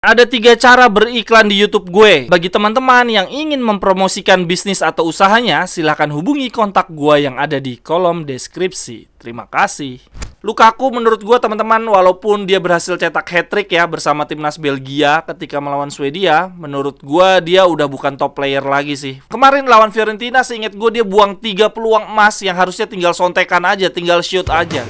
Ada 3 cara beriklan di YouTube gue. Bagi teman-teman yang ingin mempromosikan bisnis atau usahanya, silahkan hubungi kontak gue yang ada di kolom deskripsi. Terima kasih. Lukaku menurut gue teman-teman, walaupun dia berhasil cetak hat-trick ya bersama timnas Belgia ketika melawan Swedia, menurut gue dia udah bukan top player lagi sih. Kemarin lawan Fiorentina seingat gue dia buang 3 peluang emas yang harusnya tinggal sontekan aja, tinggal shoot aja.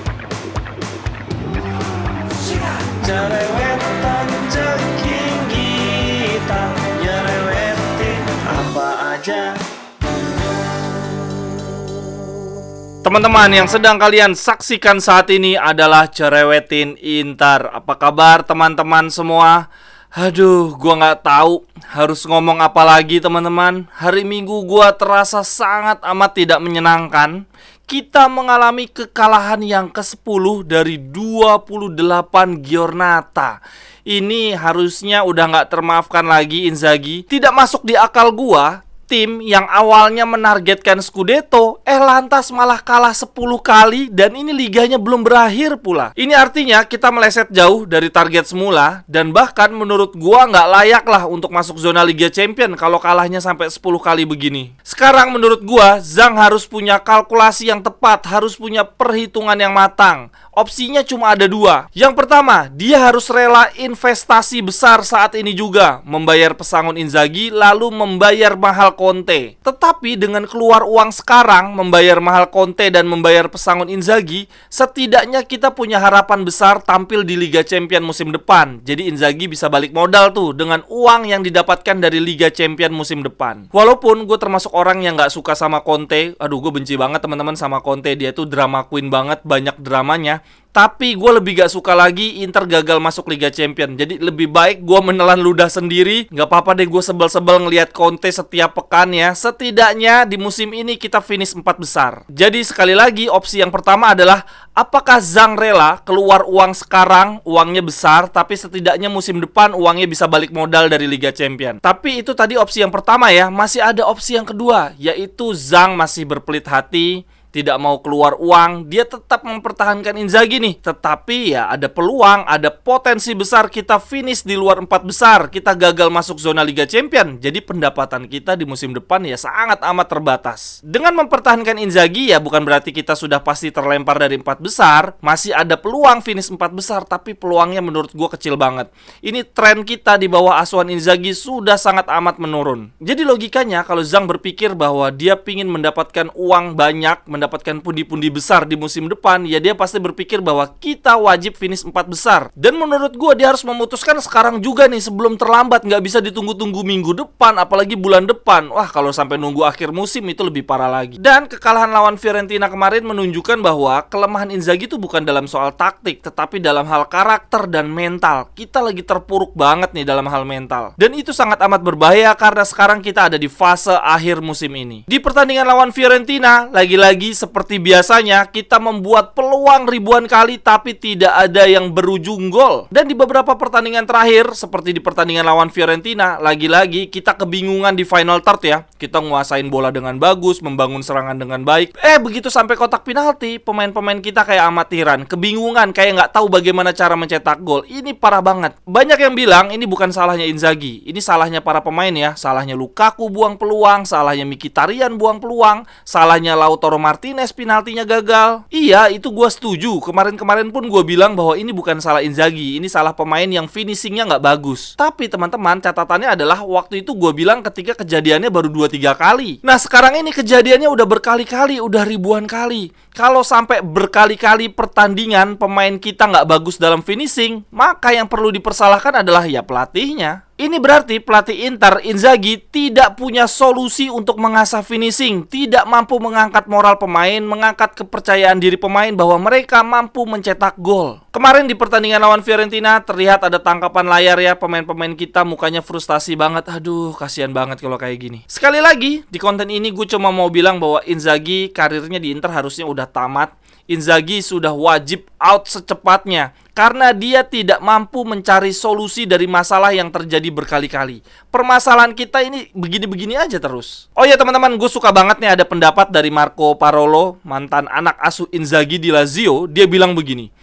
Teman-teman, yang sedang kalian saksikan saat ini adalah Cerewetin Intar. Apa kabar teman-teman semua? Aduh, gua nggak tahu harus ngomong apa lagi teman-teman. Hari Minggu gua terasa sangat amat tidak menyenangkan. Kita mengalami kekalahan yang ke-10 dari 28 giornata. Ini harusnya udah nggak termaafkan lagi Inzaghi. Tidak masuk di akal gua, tim yang awalnya menargetkan Scudetto, lantas malah kalah 10 kali dan ini liganya belum berakhir pula. Ini artinya kita meleset jauh dari target semula dan bahkan menurut gua nggak layak lah untuk masuk zona Liga Champion kalau kalahnya sampai 10 kali begini. Sekarang menurut gua, Zhang harus punya kalkulasi yang tepat, harus punya perhitungan yang matang. Opsinya cuma ada 2. Yang pertama, dia harus rela investasi besar saat ini juga, membayar pesangon Inzaghi lalu membayar mahal Conte. Tetapi dengan keluar uang sekarang, membayar mahal Conte dan membayar pesangon Inzaghi, setidaknya kita punya harapan besar tampil di Liga Champion musim depan. Jadi Inzaghi bisa balik modal tuh dengan uang yang didapatkan dari Liga Champion musim depan. Walaupun gue termasuk orang yang gak suka sama Conte, aduh gue benci banget teman-teman sama Conte, dia tuh drama queen banget, banyak dramanya. Tapi gue lebih gak suka lagi Inter gagal masuk Liga Champion. Jadi lebih baik gue menelan ludah sendiri. Gak apa-apa deh gue sebel-sebel ngelihat Conte setiap pekan ya. Setidaknya di musim ini kita finish 4 besar. Jadi sekali lagi opsi yang pertama adalah, apakah Zhang rela keluar uang sekarang, uangnya besar, tapi setidaknya musim depan uangnya bisa balik modal dari Liga Champion. Tapi itu tadi opsi yang pertama ya. Masih ada opsi yang kedua, yaitu Zhang masih berpelit hati, tidak mau keluar uang, dia tetap mempertahankan Inzaghi nih. Tetapi ya ada peluang, ada potensi besar kita finish di luar 4 besar, kita gagal masuk zona Liga Champion. Jadi pendapatan kita di musim depan ya sangat amat terbatas. Dengan mempertahankan Inzaghi ya bukan berarti kita sudah pasti terlempar dari 4 besar. Masih ada peluang finish 4 besar, tapi peluangnya menurut gue kecil banget. Ini tren kita di bawah asuhan Inzaghi sudah sangat amat menurun. Jadi logikanya kalau Zhang berpikir bahwa dia pingin mendapatkan uang banyak, mendapatkan pundi-pundi besar di musim depan, ya dia pasti berpikir bahwa kita wajib finish 4 besar. Dan menurut gue dia harus memutuskan sekarang juga nih sebelum terlambat, nggak bisa ditunggu-tunggu minggu depan, apalagi bulan depan. Wah, kalau sampai nunggu akhir musim itu lebih parah lagi. Dan kekalahan lawan Fiorentina kemarin menunjukkan bahwa kelemahan Inzaghi itu bukan dalam soal taktik, tetapi dalam hal karakter dan mental. Kita lagi terpuruk banget nih dalam hal mental. Dan itu sangat amat berbahaya karena sekarang kita ada di fase akhir musim ini. Di pertandingan lawan Fiorentina, lagi-lagi seperti biasanya kita membuat peluang ribuan kali tapi tidak ada yang berujung gol. Dan di beberapa pertandingan terakhir seperti di pertandingan lawan Fiorentina, lagi-lagi kita kebingungan di final third ya. Kita nguasain bola dengan bagus, membangun serangan dengan baik. Begitu sampai kotak penalti, pemain-pemain kita kayak amatiran, kebingungan, kayak nggak tahu bagaimana cara mencetak gol. Ini parah banget. Banyak yang bilang ini bukan salahnya Inzaghi, ini salahnya para pemain ya. Salahnya Lukaku buang peluang, salahnya Mkhitaryan buang peluang, salahnya Lautaro Martinez penaltinya gagal. Iya, itu gue setuju. Kemarin-kemarin pun gue bilang bahwa ini bukan salah Inzaghi, ini salah pemain yang finishingnya nggak bagus. Tapi teman-teman, catatannya adalah waktu itu gue bilang ketika kejadiannya baru 2-3 kali. Nah sekarang ini kejadiannya udah berkali-kali, udah ribuan kali. Kalau sampai berkali-kali pertandingan pemain kita nggak bagus dalam finishing, maka yang perlu dipersalahkan adalah ya pelatihnya. Ini berarti pelatih Inter, Inzaghi, tidak punya solusi untuk mengasah finishing, tidak mampu mengangkat moral pemain, mengangkat kepercayaan diri pemain bahwa mereka mampu mencetak gol. Kemarin di pertandingan lawan Fiorentina terlihat ada tangkapan layar ya, pemain-pemain kita mukanya frustasi banget. Aduh, kasihan banget kalau kayak gini. Sekali lagi, di konten ini gue cuma mau bilang bahwa Inzaghi karirnya di Inter harusnya udah tamat. Inzaghi sudah wajib out secepatnya karena dia tidak mampu mencari solusi dari masalah yang terjadi berkali-kali. Permasalahan kita ini begini-begini aja terus. Oh ya teman-teman, gue suka banget nih ada pendapat dari Marco Parolo, mantan anak asuh Inzaghi di Lazio. Dia bilang begini,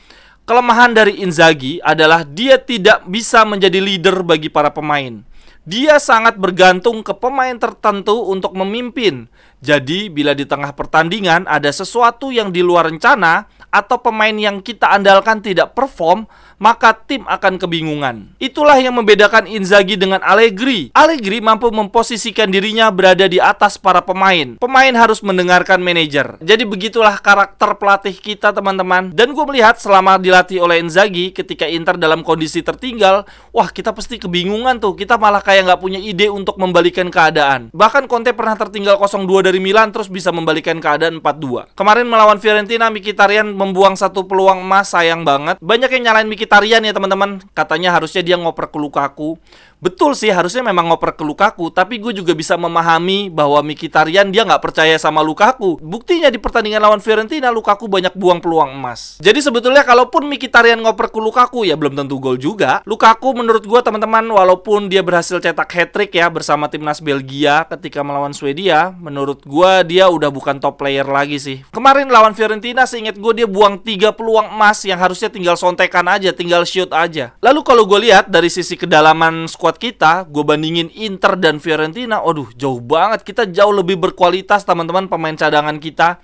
Kelemahan dari Inzaghi adalah dia tidak bisa menjadi leader bagi para pemain. Dia sangat bergantung ke pemain tertentu untuk memimpin. Jadi, bila di tengah pertandingan ada sesuatu yang di luar rencana atau pemain yang kita andalkan tidak perform, maka tim akan kebingungan. Itulah yang membedakan Inzaghi dengan Allegri. Allegri mampu memposisikan dirinya berada di atas para pemain. Pemain harus mendengarkan manajer. Jadi begitulah karakter pelatih kita, teman-teman. Dan gue melihat selama dilatih oleh Inzaghi, ketika Inter dalam kondisi tertinggal, wah, kita pasti kebingungan tuh. Kita malah kayak nggak punya ide untuk membalikan keadaan. Bahkan Conte pernah tertinggal 0-2 dari Milan, terus bisa membalikan keadaan 4-2. Kemarin melawan Fiorentina, Mkhitaryan membuang satu peluang emas, sayang banget. Banyak yang nyalain Mkhitaryan ya teman-teman. Katanya harusnya dia ngoper ke Lukaku. Betul sih, harusnya memang ngoper ke Lukaku. Tapi gue juga bisa memahami bahwa Mkhitaryan dia nggak percaya sama Lukaku. Buktinya di pertandingan lawan Fiorentina, Lukaku banyak buang peluang emas. Jadi sebetulnya kalaupun Mkhitaryan ngoper ke Lukaku, ya belum tentu gol juga. Lukaku menurut gue, teman-teman, walaupun dia berhasil cetak hat-trick ya bersama timnas Belgia ketika melawan Swedia, menurut gue dia udah bukan top player lagi sih. Kemarin lawan Fiorentina, seingat gue dia buang 3 peluang emas yang harusnya tinggal sontekan aja, tinggal shoot aja. Lalu kalau gue lihat dari sisi kedalaman squad kita, gue bandingin Inter dan Fiorentina, aduh jauh banget. Kita jauh lebih berkualitas, teman-teman, pemain cadangan kita.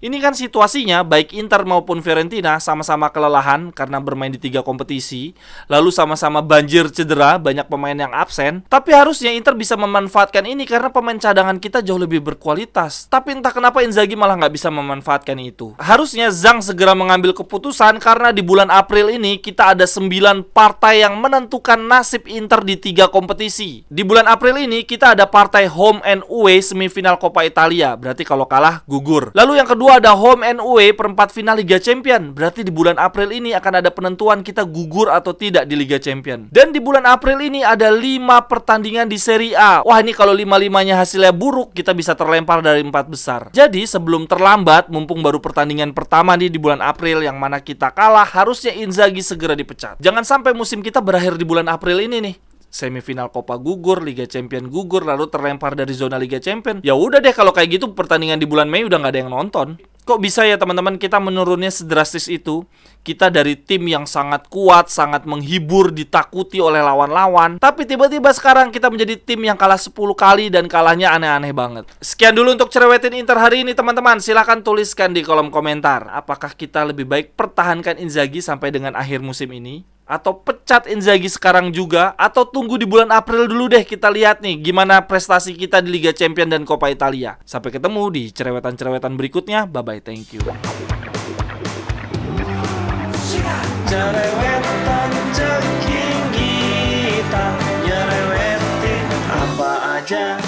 Ini kan situasinya, baik Inter maupun Fiorentina sama-sama kelelahan karena bermain di 3 kompetisi. Lalu sama-sama banjir cedera, banyak pemain yang absen. Tapi harusnya Inter bisa memanfaatkan ini karena pemain cadangan kita jauh lebih berkualitas. Tapi entah kenapa Inzaghi malah nggak bisa memanfaatkan itu. Harusnya Zhang segera mengambil keputusan karena di bulan April ini kita ada 9 partai yang menentukan nasib Inter di 3 kompetisi. Di bulan April ini kita ada partai home and away semifinal Coppa Italia. Berarti kalau kalah gugur. Lalu yang kedua ada home and away perempat final Liga Champion. Berarti di bulan April ini akan ada penentuan kita gugur atau tidak di Liga Champion. Dan di bulan April ini ada 5 pertandingan di Serie A. Wah, ini kalau 5-5-nya hasilnya buruk, kita bisa terlempar dari 4 besar. Jadi sebelum terlambat, mumpung baru pertandingan pertama nih di bulan April yang mana kita kalah, harusnya Inzaghi segera dipecat. Jangan sampai musim kita berakhir di bulan April ini nih. Semifinal Coppa gugur, Liga Champion gugur, lalu terlempar dari zona Liga Champion. Ya udah deh, kalau kayak gitu pertandingan di bulan Mei udah nggak ada yang nonton. Kok bisa ya teman-teman kita menurunnya sedrastis itu? Kita dari tim yang sangat kuat, sangat menghibur, ditakuti oleh lawan-lawan, tapi tiba-tiba sekarang kita menjadi tim yang kalah 10 kali dan kalahnya aneh-aneh banget. Sekian dulu untuk cerewetin Inter hari ini, teman-teman. Silahkan tuliskan di kolom komentar, apakah kita lebih baik pertahankan Inzaghi sampai dengan akhir musim ini, atau pecat Inzaghi sekarang juga, atau tunggu di bulan April dulu deh, kita lihat nih gimana prestasi kita di Liga Champion dan Coppa Italia. Sampai ketemu di cerewetan-cerewetan berikutnya. Bye-bye, thank you. Cerewetan ceking kita, nyerewetin apa aja.